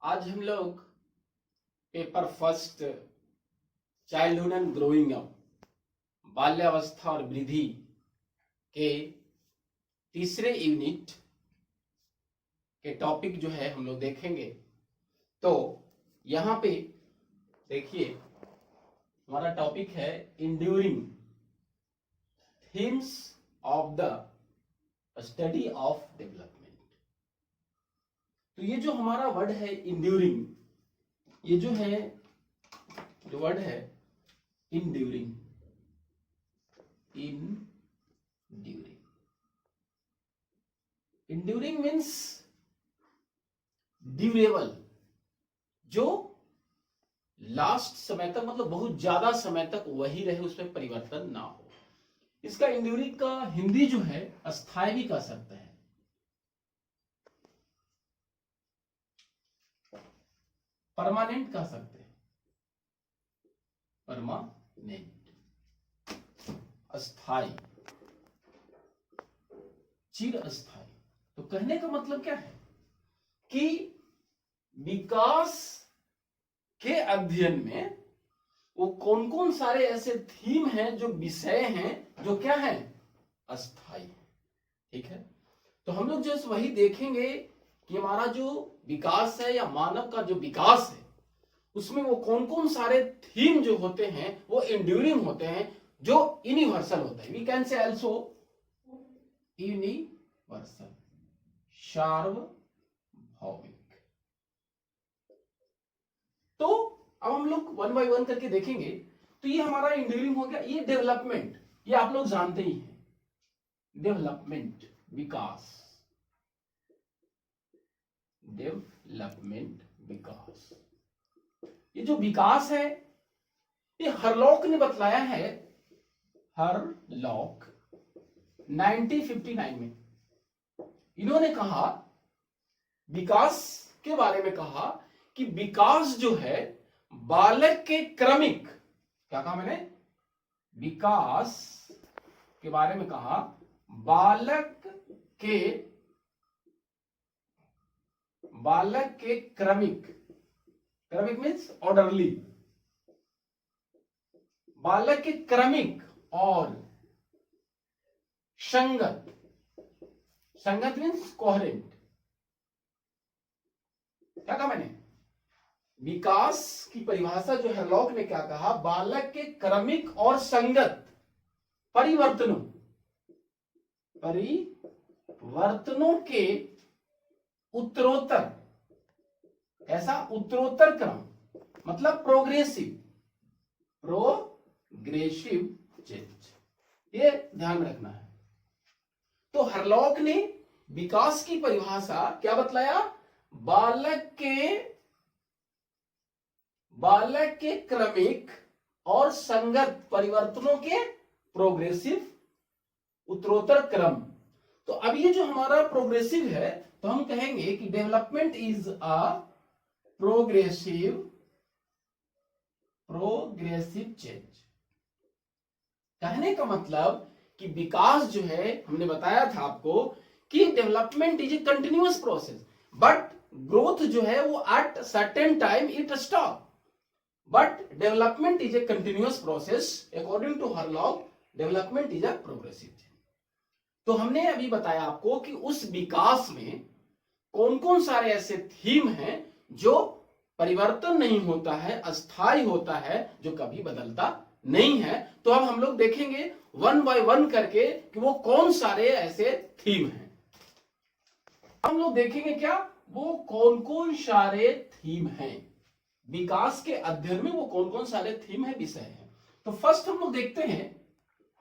आज हम लोग paper first childhood and growing up बाल्यावस्था और वृद्धि के तीसरे यूनिट के टॉपिक जो है हम लोग देखेंगे। तो यहाँ पे देखिए हमारा टॉपिक है enduring themes of the study of development. तो ये जो हमारा वर्ड है इंड्यूरिंग, ये जो है जो वर्ड है इंड्यूरिंग, इंड्यूरिंग मीन्स ड्यूरेबल, जो लास्ट समय तक मतलब बहुत ज्यादा समय तक वही रहे, उसमें परिवर्तन ना हो। इसका इंड्यूरिंग का हिंदी जो है अस्थायी भी कह सकते हैं। परमानेंट कह सकते हैं, परमानेंट, अस्थाई, चिर अस्थाई। तो कहने का मतलब क्या है कि विकास के अध्ययन में वो कौन कौन सारे ऐसे थीम हैं, जो विषय हैं, जो क्या है अस्थाई। ठीक है, तो हम लोग जो वही देखेंगे कि हमारा जो विकास है या मानव का जो विकास है, उसमें वो कौन कौन सारे थीम जो होते हैं वो एंड्यूरिंग होते हैं, जो यूनिवर्सल होता है। We can say also universal, सार्वभौमिक। तो अब हम लोग वन बाय वन करके देखेंगे। तो ये हमारा एंड्यूरिंग हो गया। ये डेवलपमेंट, ये आप लोग जानते ही हैं, डेवलपमेंट, विकास, डेवलपमेंट, विकास। ये जो विकास है ये हरलॉक ने बतलाया है, हरलॉक 1959 में इन्होंने कहा, विकास के बारे में कहा कि विकास जो है बालक के क्रमिक, क्या कहा मैंने, विकास के बारे में कहा बालक के क्रमिक, क्रमिक मीन्स ऑर्डरली, बालक के क्रमिक और संगत, संगत मीन्स कोहेरेंट। क्या कहा मैंने, विकास की परिभाषा जो है लॉक ने क्या कहा, बालक के क्रमिक और संगत परिवर्तनों के उत्तरोत्तर, ऐसा उत्तरोत्तर क्रम, मतलब प्रोग्रेसिव चेंज, ये ध्यान में रखना है। तो हरलॉक ने विकास की परिभाषा क्या बतलाया, बालक के क्रमिक और संगत परिवर्तनों के प्रोग्रेसिव उत्तरोत्तर क्रम। तो अब ये जो हमारा प्रोग्रेसिव है, तो हम कहेंगे कि development is a progressive change. कहने का मतलब कि विकास जो है, हमने बताया था आपको कि development is a continuous process, but growth जो है वो at certain time it stop, but development is a continuous process. According to Hurlock development is a progressive change. तो हमने अभी बताया आपको कि उस विकास में कौन कौन सारे ऐसे थीम हैं जो परिवर्तन नहीं होता है, अस्थायी होता है, जो कभी बदलता नहीं है। तो अब हम लोग देखेंगे वन बाय वन करके कि वो कौन सारे ऐसे थीम हैं। हम लोग देखेंगे क्या वो कौन कौन सारे थीम हैं, विकास के अध्ययन में वो कौन कौन सारे थीम है, विषय है। तो फर्स्ट हम लोग देखते हैं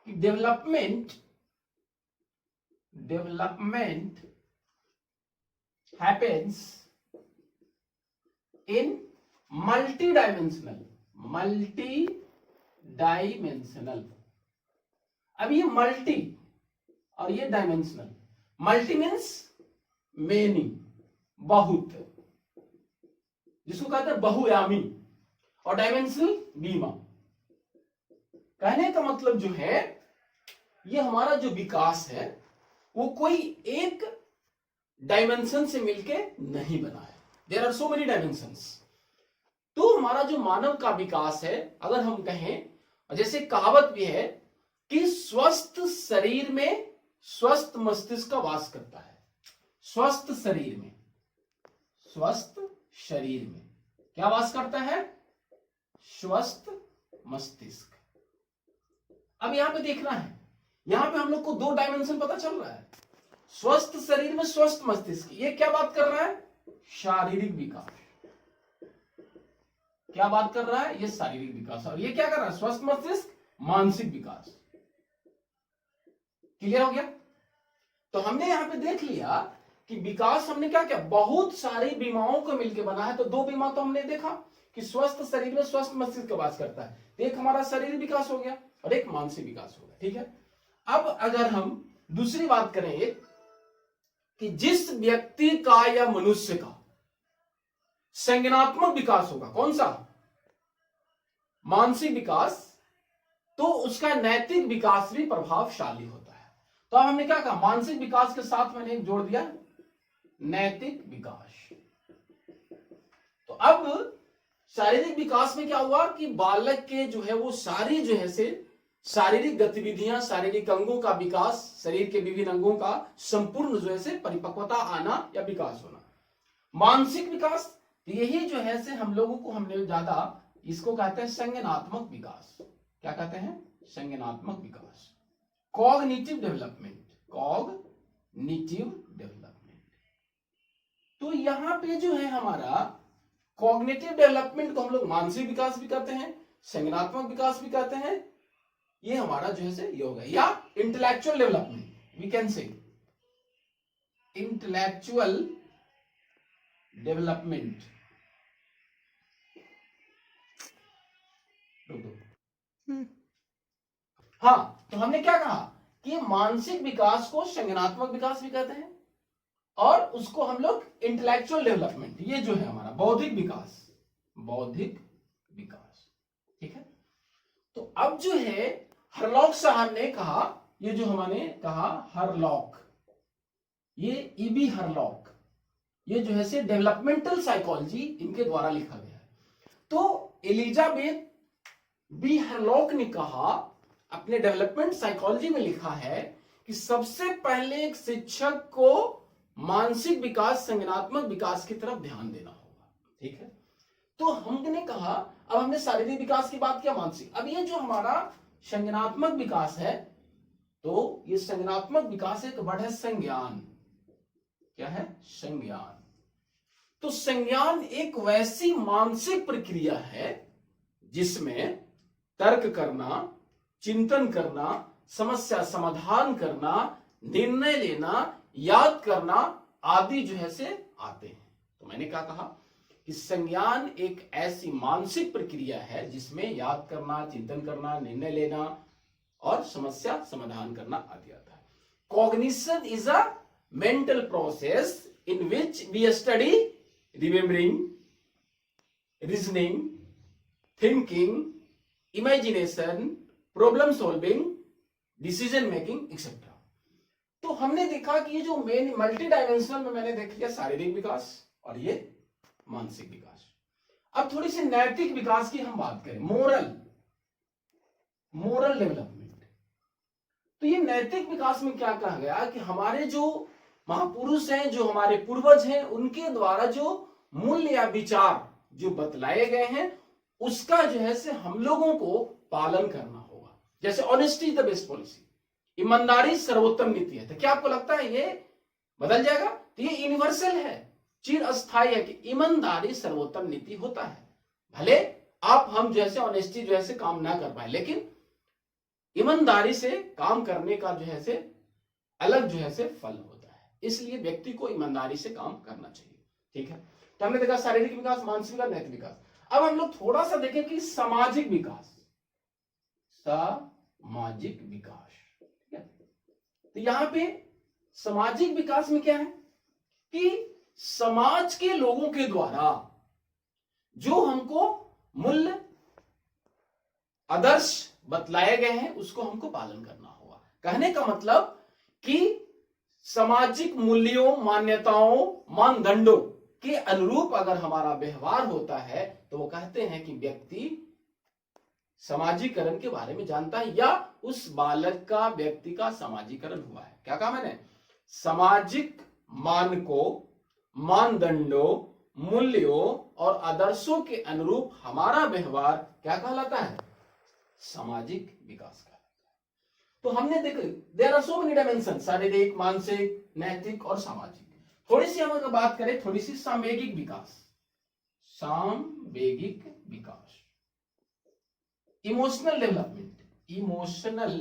कि डेवलपमेंट happens in multidimensional। अब ये मल्टी और ये डायमेंशनल, मल्टी मीन्स मेनी, बहुत, जिसको कहते हैं बहुयामी, और डायमेंशनल बीमा। कहने का मतलब जो है ये हमारा जो विकास है वो कोई एक डायमेंशन से मिलके नहीं बना है। There are so many dimensions. तो हमारा जो मानव का विकास है, अगर हम कहें, जैसे कहावत भी है कि स्वस्थ शरीर में स्वस्थ मस्तिष्क का वास करता है। स्वस्थ शरीर में, स्वस्थ शरीर में क्या वास करता है? स्वस्थ मस्तिष्क। अब यहां पे देखना है, यहां पे हम लोग को दो डायमेंशन पता चल रहा है। स्वस्थ शरीर में स्वस्थ मस्तिष्क, ये क्या बात कर रहा है? शारीरिक विकास। क्या बात कर रहा है? ये शारीरिक विकास। और ये क्या कर रहा है? स्वस्थ मस्तिष्क मानसिक विकास। क्लियर हो गया? तो हमने यहां पे देख लिया कि विकास हमने क्या किया, बहुत सारी बीमाओं को मिलकर बना है। तो दो बीमा तो हमने देखा कि स्वस्थ शरीर में स्वस्थ मस्तिष्क का वास करता है। एक हमारा शारीरिक विकास हो गया और एक मानसिक विकास हो गया। ठीक है, अब अगर हम दूसरी बात करें कि जिस व्यक्ति का या मनुष्य का संज्ञानात्मक विकास होगा, कौन सा? मानसिक विकास, तो उसका नैतिक विकास भी प्रभावशाली होता है। तो अब हमने क्या कहा, मानसिक विकास के साथ मैंने एक जोड़ दिया नैतिक विकास। तो अब शारीरिक विकास में क्या हुआ कि बालक के जो है वो सारी जो है से शारीरिक गतिविधियां, शारीरिक अंगों का विकास, शरीर के विभिन्न अंगों का संपूर्ण जो है से परिपक्वता आना या विकास होना। मानसिक विकास, यही जो है से हम लोगों को, हमने ज्यादा इसको कहते हैं संज्ञानात्मक विकास। क्या कहते हैं? संज्ञानात्मक विकास। Cognitive development, cognitive development. तो यहां पे जो है हमारा कॉग्निटिव डेवलपमेंट को हम लोग मानसिक विकास भी कहते हैं, संज्ञानात्मक विकास भी कहते हैं। ये हमारा जो है से ये होगा, या intellectual development, we can say intellectual development. हाँ, तो हमने क्या कहा कि मानसिक विकास को संज्ञानात्मक विकास भी कहते हैं और उसको हम लोग इंटेलेक्चुअल डेवलपमेंट, ये जो है हमारा बौद्धिक विकास, बौद्धिक विकास। ठीक है, तो अब जो है हरलॉक साहब ने कहा, ये जो हमने कहा हरलॉक, ये ईबी हरलॉक, ये जो है से डेवलपमेंटल साइकोलॉजी इनके द्वारा लिखा गया है। तो एलिजाबेथ बी हरलॉक ने कहा, अपने डेवलपमेंट साइकोलॉजी में लिखा है कि सबसे पहले एक शिक्षक को मानसिक विकास, संज्ञानात्मक विकास की तरफ ध्यान देना होगा। ठीक है, तो हमने कहा, अब हमने शारीरिक विकास की बात किया, मानसिक। अब ये जो हमारा संज्ञानात्मक विकास है, तो ये संज्ञानात्मक विकास एक वर्ड है संज्ञान। क्या है? संज्ञान। तो संज्ञान एक वैसी मानसिक प्रक्रिया है जिसमें तर्क करना, चिंतन करना, समस्या समाधान करना, निर्णय लेना, याद करना आदि जो है से आते हैं। तो मैंने क्या कहा कि संज्ञान एक ऐसी मानसिक प्रक्रिया है जिसमें याद करना, चिंतन करना, निर्णय लेना और समस्या समाधान करना आदि आता है। Cognition is a mental process in which we study remembering, reasoning, thinking, imagination, problem solving, decision making etcetera. तो हमने देखा कि ये जो मेन मल्टी डायमेंशनल में मैंने देख लिया शारीरिक विकास और ये मानसिक विकास। अब थोड़ी सी नैतिक विकास की हम बात करें, मोरल डेवलपमेंट। तो ये नैतिक विकास में क्या कहा गया कि हमारे जो महापुरुष हैं, जो हमारे पूर्वज हैं, उनके द्वारा जो मूल्य या विचार जो बतलाए गए हैं, उसका जो है से हम लोगों को पालन करना होगा। जैसे honesty is the best policy, ईमानदारी सर्वोत्तम नीति है। तो क्या आपको लगता है ये बदल जाएगा? तो ये यूनिवर्सल है, चिर अस्थायी है कि ईमानदारी सर्वोत्तम नीति होता है। भले आप हम जैसे ऑनेस्टी जो है काम ना कर पाए, लेकिन ईमानदारी से काम करने का जो है अलग जो है फल होता है। इसलिए व्यक्ति को ईमानदारी से काम करना चाहिए। ठीक है, तो हमने देखा शारीरिक विकास, मानसिक विकास, नैतिक विकास। अब हम लोग थोड़ा सा देखें कि सामाजिक विकास, सामाजिक विकास। ठीक है, तो यहां पे सामाजिक विकास में क्या है कि समाज के लोगों के द्वारा जो हमको मूल्य, आदर्श बतलाए गए हैं, उसको हमको पालन करना होगा। कहने का मतलब कि सामाजिक मूल्यों, मान्यताओं, मानदंडों के अनुरूप अगर हमारा व्यवहार होता है तो वो कहते हैं कि व्यक्ति समाजीकरण के बारे में जानता है या उस बालक का व्यक्ति का समाजीकरण हुआ है। क्या कहा मैंने? सामाजिक मानकों, मानदंडों, मूल्यों और आदर्शों के अनुरूप हमारा व्यवहार क्या कहलाता है? सामाजिक विकास कहलाता है। तो हमने देखा there are so many dimension, शारीरिक, मानसिक, नैतिक और सामाजिक। थोड़ी सी हम अगर बात करें थोड़ी सी सामवेगिक विकास, सामवेगिक विकास, इमोशनल डेवलपमेंट, इमोशनल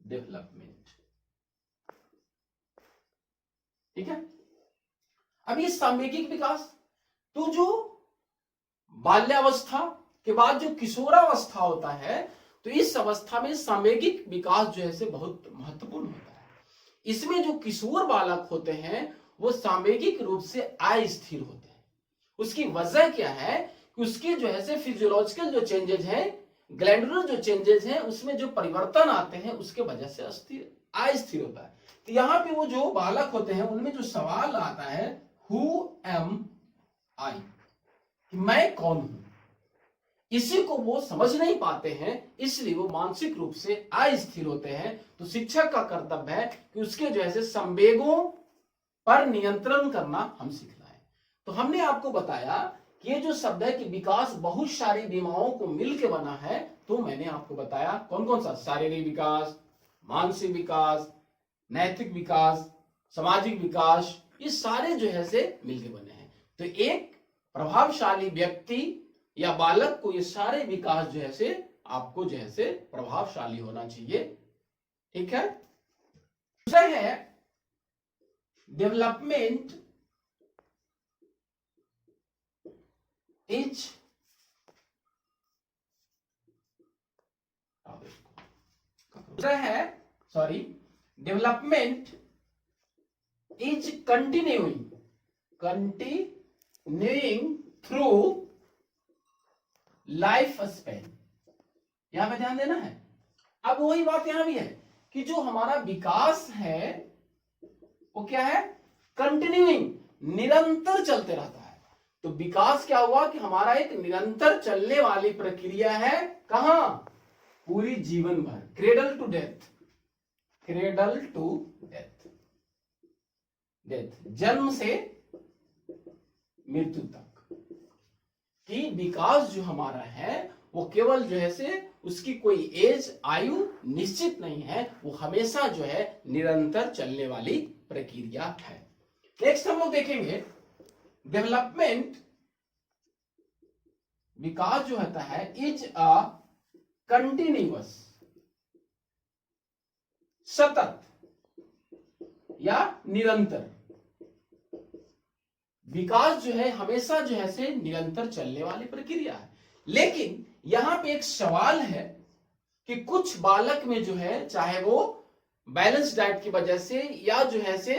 डेवलपमेंट, ठीक है। अब ये सामवेगिक विकास, तो जो बाल्यावस्था के बाद जो किशोरावस्था होता है, तो इस अवस्था में सामवेगिक विकास जो है से बहुत महत्वपूर्ण होता है। इसमें जो किशोर बालक होते हैं वो सामवेगिक रूप से अस्थिर होते हैं। उसकी वजह क्या है कि उसके जो है से फिजियोलॉजिकल जो चेंजेस हैं, ग्लैंडुलर जो चेंजेस हैं, उसमें जो परिवर्तन आते हैं उसके वजह से अस्थिर होता है। तो यहाँ पे वो जो बालक होते हैं उनमें जो सवाल आता है हु एम आई, कि मैं कौन हूं, इसी को वो समझ नहीं पाते हैं, इसलिए वो मानसिक रूप से अस्थिर होते हैं। तो शिक्षक का कर्तव्य है कि उसके जो है संवेगों पर नियंत्रण करना हम सिखलाएं। तो हमने आपको बताया कि ये जो शब्द है कि विकास बहुत सारी बीमाओं को मिलकर बना है। तो मैंने आपको बताया कौन कौन सा, शारीरिक विकास, मानसिक विकास, नैतिक विकास, सामाजिक विकास, ये सारे जो है से मिलकर बने हैं। तो एक प्रभावशाली व्यक्ति या बालक को ये सारे विकास जो है से आपको जो है से प्रभावशाली होना चाहिए, ठीक है। दूसरा है development is development is continuing through life span, यहां पे ध्यान देना है। अब वही बात यहां भी है कि जो हमारा विकास है वो क्या है? कंटिन्यूइंग, निरंतर चलते रहता है। तो विकास क्या हुआ कि हमारा एक निरंतर चलने वाली प्रक्रिया है। कहां? पूरी जीवन भर, cradle to death, cradle to death, जन्म से मृत्यु तक कि विकास जो हमारा है वो केवल जो है से उसकी कोई एज, आयु निश्चित नहीं है, वो हमेशा जो है निरंतर चलने वाली प्रक्रिया है। नेक्स्ट हम लोग देखेंगे डेवलपमेंट, विकास जो होता है इज अ कंटिन्यूअस, सतत या निरंतर। विकास जो है हमेशा जो है से निरंतर चलने वाली प्रक्रिया है। लेकिन यहां पे एक सवाल है कि कुछ बालक में जो है, चाहे वो बैलेंस डाइट की वजह से या जो है से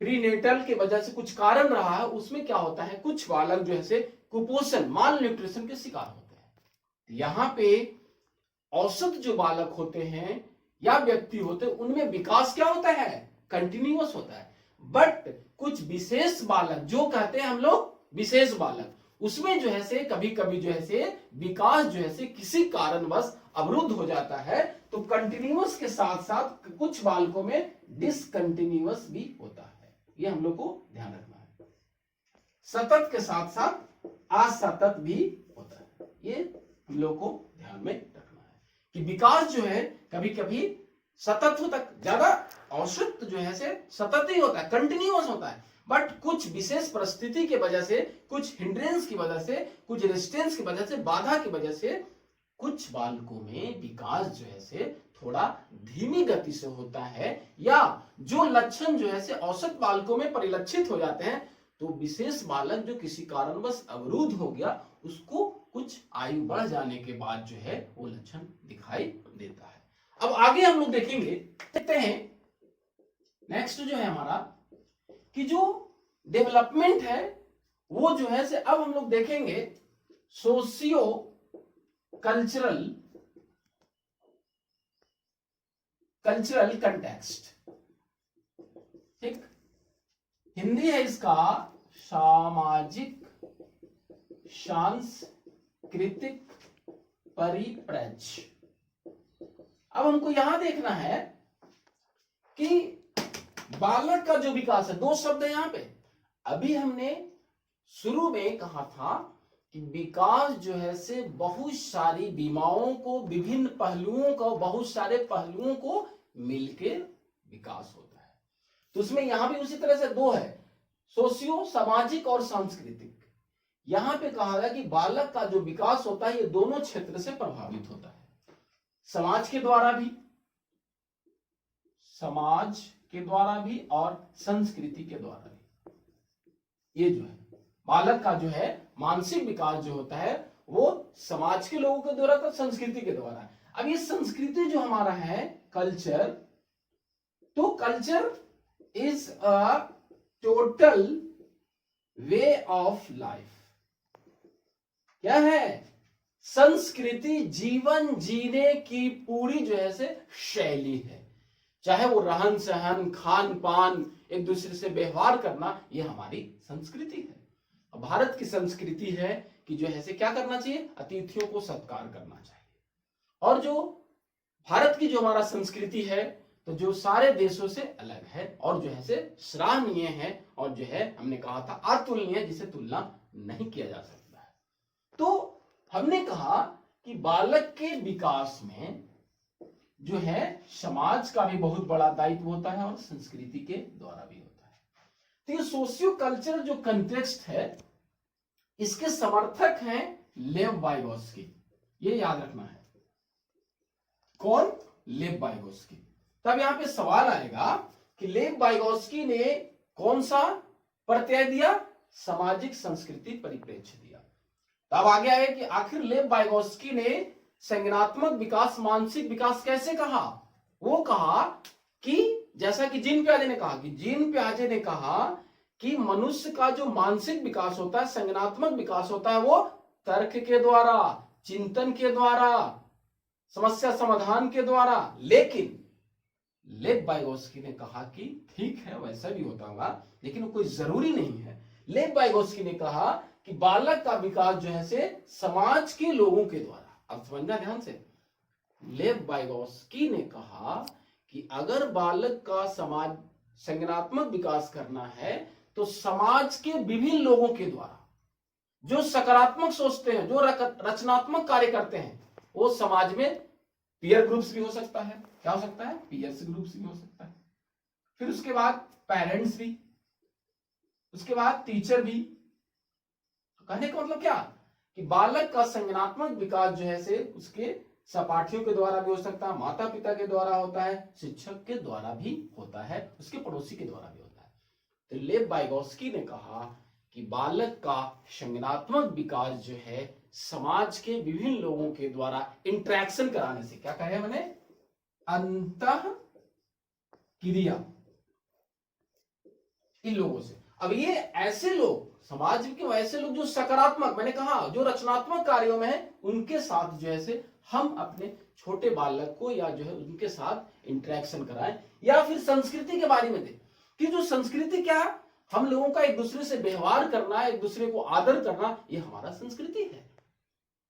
प्रीनेटल की वजह से कुछ कारण रहा है, उसमें क्या होता है, कुछ बालक जो है से कुपोषण, माल न्यूट्रिशन के शिकार होते हैं। यहां पे औसत जो बालक होते हैं या व्यक्ति होते हैं उनमें विकास क्या होता है? कंटिन्यूअस होता है। बट कुछ विशेष बालक, जो कहते हैं हम लोग विशेष बालक, उसमें जो है से कभी कभी जो है से विकास जो है से किसी कारणवश अवरुद्ध हो जाता है। तो कंटिन्यूअस के साथ साथ कुछ बालकों में डिसकंटिन्यूअस भी होता है, ये हम लोग को ध्यान रखना है। सतत के साथ साथ असतत भी होता है, ये हम लोग को ध्यान में रखना है कि विकास जो है कभी कभी सतत होता है, ज्यादा औसत जो है से सतत ही होता है, कंटिन्यूअस होता है। बट कुछ विशेष परिस्थिति की वजह से, कुछ हिंड्रेंस की वजह से, कुछ रेजिस्टेंस की वजह से, बाधा की वजह से कुछ बालकों में विकास जो है से थोड़ा धीमी गति से होता है, या जो लक्षण जो है से औसत बालकों में परिलक्षित हो जाते हैं, तो विशेष बालक जो किसी कारणवश अवरुद्ध हो गया, उसको कुछ आयु बढ़ जाने के बाद जो है वो लक्षण दिखाई देता है। अब आगे हम लोग देखेंगे, देखते हैं नेक्स्ट जो है हमारा कि जो डेवलपमेंट है वो जो है से अब हम लोग देखेंगे सोशियो कल्चरल कंटेक्स्ट, ठीक। हिंदी है इसका सामाजिक सांस्कृतिक परिप्रेक्ष्य। अब हमको यहां देखना है कि बालक का जो विकास है, दो शब्द है यहां पे। अभी हमने शुरू में कहा था कि विकास जो है से बहुत सारी बीमाओं को, विभिन्न पहलुओं को, बहुत सारे पहलुओं को मिलके विकास होता है। तो उसमें यहां भी उसी तरह से दो है, सोशियो सामाजिक और सांस्कृतिक। यहां पे कहा गया कि बालक का जो विकास होता है ये दोनों क्षेत्र से प्रभावित होता है, समाज के द्वारा भी, समाज के द्वारा भी और संस्कृति के द्वारा भी। ये जो है बालक का जो है मानसिक विकास जो होता है वो समाज के लोगों के द्वारा तो संस्कृति के द्वारा। अब ये संस्कृति जो हमारा है कल्चर, तो culture is a total way of life. क्या है? संस्कृति जीवन जीने की पूरी जो है से शैली है, चाहे वो रहन सहन, खान पान, एक दूसरे से व्यवहार करना, ये हमारी संस्कृति है। भारत की संस्कृति है कि जो है से क्या करना चाहिए, अतिथियों को सत्कार करना चाहिए। और जो भारत की जो हमारा संस्कृति है तो जो सारे देशों से अलग है और जो है से सराहनीय है और जो है हमने कहा था अतुलनीय, जिसे तुलना नहीं किया जा सकता है। तो हमने कहा कि बालक के विकास में जो है समाज का भी बहुत बड़ा दायित्व होता है और संस्कृति के द्वारा भी होता है। तो ये सोशियो कल्चर जो कंटेक्स्ट है, इसके समर्थक हैं लेव वाइगोत्स्की। ये याद रखना है। कौन? लेव वाइगोत्स्की। तब यहां पे सवाल आएगा कि लेव वाइगोत्स्की ने कौन सा प्रत्यय दिया? सामाजिक संस्कृति परिप्रेक्ष्य दिया। तब आगे आए कि आखिर लेव वाइगोत्स्की ने संज्ञानात्मक विकास, मानसिक विकास कैसे कहा? वो कहा कि जैसा कि जीन पियाजे ने कहा, कि जीन पियाजे ने कहा कि मनुष्य का जो मानसिक विकास होता है, संज्ञानात्मक विकास होता है, वो तर्क के द्वारा, चिंतन के द्वारा, समस्या समाधान के द्वारा। लेकिन लेव वाइगोत्स्की ने कहा कि ठीक है वैसा भी होता होगा लेकिन कोई जरूरी नहीं है। लेव वाइगोत्स्की ने कहा कि बालक का विकास जो है से समाज के लोगों के द्वारा। अब समझना ध्यान से, लेव वाइगोत्स्की ने कहा कि अगर बालक का समाज संज्ञानात्मक विकास करना है तो समाज के विभिन्न लोगों के द्वारा, जो सकारात्मक सोचते हैं, जो रचनात्मक कार्य करते हैं, वो समाज में पीयर ग्रुप्स भी हो सकता है। क्या हो सकता है? पीयर्स ग्रुप्स भी हो सकता है। फिर उसके बाद पेरेंट्स भी, उसके बाद टीचर भी। कहने का मतलब क्या कि बालक का संज्ञानात्मक विकास जो है से उसके सहपाठियों के द्वारा भी हो सकता है, माता पिता के द्वारा होता है, शिक्षक के द्वारा भी होता है, उसके पड़ोसी के द्वारा भी होता है। तो लेव वाइगोत्स्की ने कहा कि बालक का संज्ञानात्मक विकास जो है समाज के विभिन्न लोगों के द्वारा इंटरेक्शन कराने से, क्या कहे मैंने, अंतः क्रिया इन लोगों से। अब ये ऐसे लोग, समाज के वैसे लोग जो सकारात्मक, मैंने कहा जो रचनात्मक कार्यों में है, उनके साथ जो है से हम अपने छोटे बालक को या जो है उनके साथ इंटरेक्शन कराएं, या फिर संस्कृति के बारे में दें कि जो संस्कृति क्या है, हम लोगों का एक दूसरे से व्यवहार करना, एक दूसरे को आदर करना, ये हमारा संस्कृति है,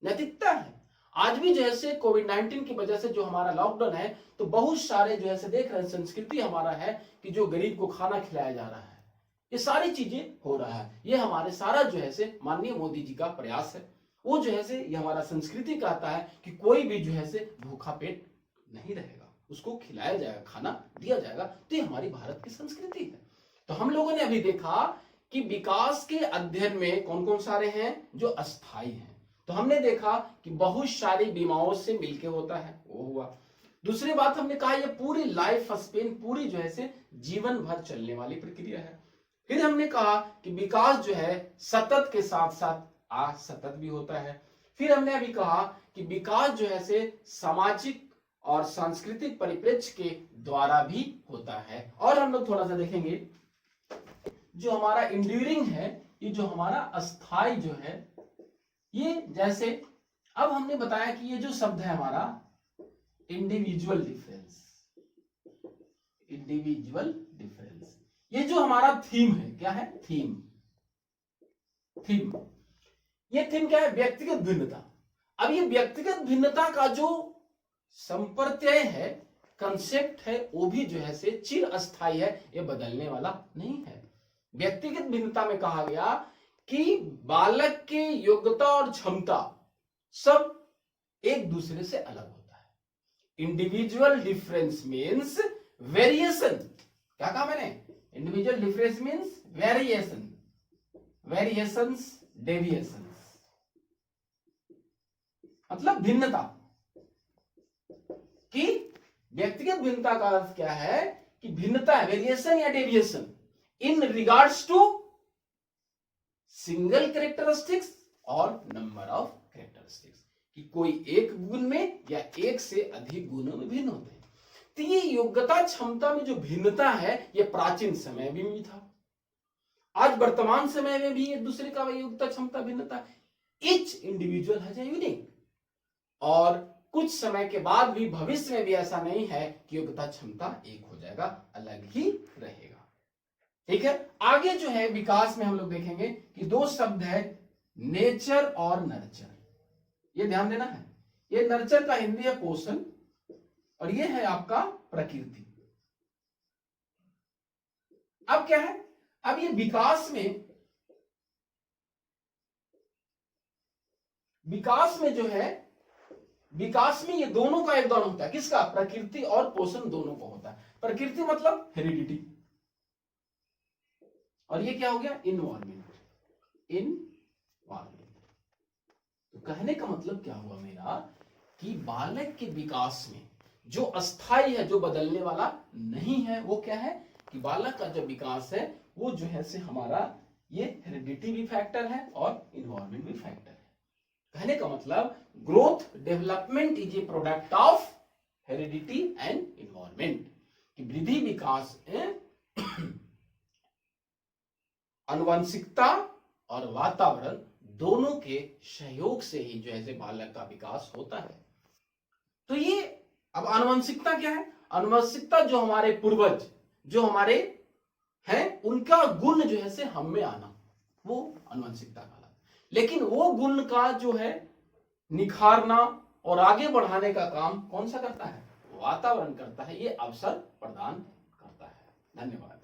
नैतिकता है। आज भी जो है कोविड-19 की वजह से जो हमारा लॉकडाउन है, तो बहुत सारे जो है देख रहे हैं, संस्कृति हमारा है कि जो गरीब को खाना खिलाया जा रहा है, ये सारी चीजें हो रहा है। ये हमारे सारा जो है माननीय मोदी जी का प्रयास है। वो जो है ये हमारा संस्कृति कहता है कि कोई भी जो है भूखा पेट नहीं रहेगा, उसको खिलाया जाएगा, खाना दिया जाएगा। तो ये हमारी भारत की संस्कृति है। तो हम लोगों ने अभी देखा कि विकास के अध्ययन में कौन कौन सारे हैं जो अस्थायी हैं। तो हमने देखा कि बहुत सारी बीमाओं से मिलके होता है, वो हुआ। दूसरी बात हमने कहा ये पूरी लाइफ स्पेन, पूरी जो है जीवन भर चलने वाली प्रक्रिया है। फिर हमने कहा कि विकास जो है सतत के साथ साथ असतत भी होता है। फिर हमने अभी कहा कि विकास जो है सामाजिक और सांस्कृतिक परिप्रेक्ष्य के द्वारा भी होता है। और हम लोग थोड़ा सा देखेंगे जो हमारा इंड्यूरिंग है, ये जो हमारा अस्थाई जो है, ये जैसे अब हमने बताया कि ये जो शब्द है हमारा इंडिविजुअल डिफरेंस, इंडिविजुअल डिफरेंस, ये जो हमारा थीम है, क्या है? थीम। थीम, ये थीम क्या है? व्यक्तिगत भिन्नता। अब ये व्यक्तिगत भिन्नता का जो संप्रत्यय है, कंसेप्ट है, वो भी जो है से चिर अस्थाई है, ये बदलने वाला नहीं है। व्यक्तिगत भिन्नता में कहा गया कि बालक के योग्यता और क्षमता सब एक दूसरे से अलग होता है। Individual difference means variation. क्या कहा मैंने? Individual difference means variation, variations, deviations, मतलब भिन्नता। कि व्यक्तिगत भिन्नता का अर्थ क्या है? कि भिन्नता है, वेरिएशन या deviation in regards to single characteristics और नंबर ऑफ कैरेक्टरिस्टिक्स, कि कोई एक गुण में या एक से अधिक गुणों में भिन्न होते हैं। तो ये योग्यता क्षमता में जो भिन्नता है, ये प्राचीन समय में भी था, आज वर्तमान समय में भी एक दूसरे का योग्यता क्षमता भिन्नता। Each individual has a unique, और कुछ समय के बाद भी, भविष्य में भी ऐसा नहीं है कि योग्यता क्षमता एक हो जाएगा, अलग ही रहेगा। ठीक है, आगे जो है विकास में हम लोग देखेंगे कि दो शब्द है, नेचर और नर्चर। ये ध्यान देना है, ये नर्चर का हिंदी है पोषण, और ये है आपका प्रकृति। अब क्या है? अब ये विकास में जो है, विकास में ये दोनों का योगदान होता है। किसका? प्रकृति और पोषण दोनों को होता है। प्रकृति मतलब हेरिडिटी, और ये क्या हो गया? इन्वायरमेंट। इन्वायरमेंट। तो कहने का मतलब क्या हुआ मेरा, कि बालक के विकास में जो अस्थाई है, जो बदलने वाला नहीं है, वो क्या है? कि बालक का जो विकास है, वो जो है से हमारा ये हेरिडिटी भी फैक्टर है और इन्वायरमेंट भी फैक्टर है। कहने का मतलब growth, development is A product of heredity and environment, कि वृद्धि विकास आनुवंशिकता और वातावरण दोनों के सहयोग से ही जो है बालक का विकास होता है। तो ये अब आनुवंशिकता क्या है? आनुवंशिकता जो हमारे पूर्वज, जो हमारे हैं, उनका गुण जो है से हम में आना, वो आनुवंशिकता कहलाता है। लेकिन वो गुण का जो है निखारना और आगे बढ़ाने का काम कौन सा करता है? वातावरण करता है, ये अवसर प्रदान करता है। धन्यवाद।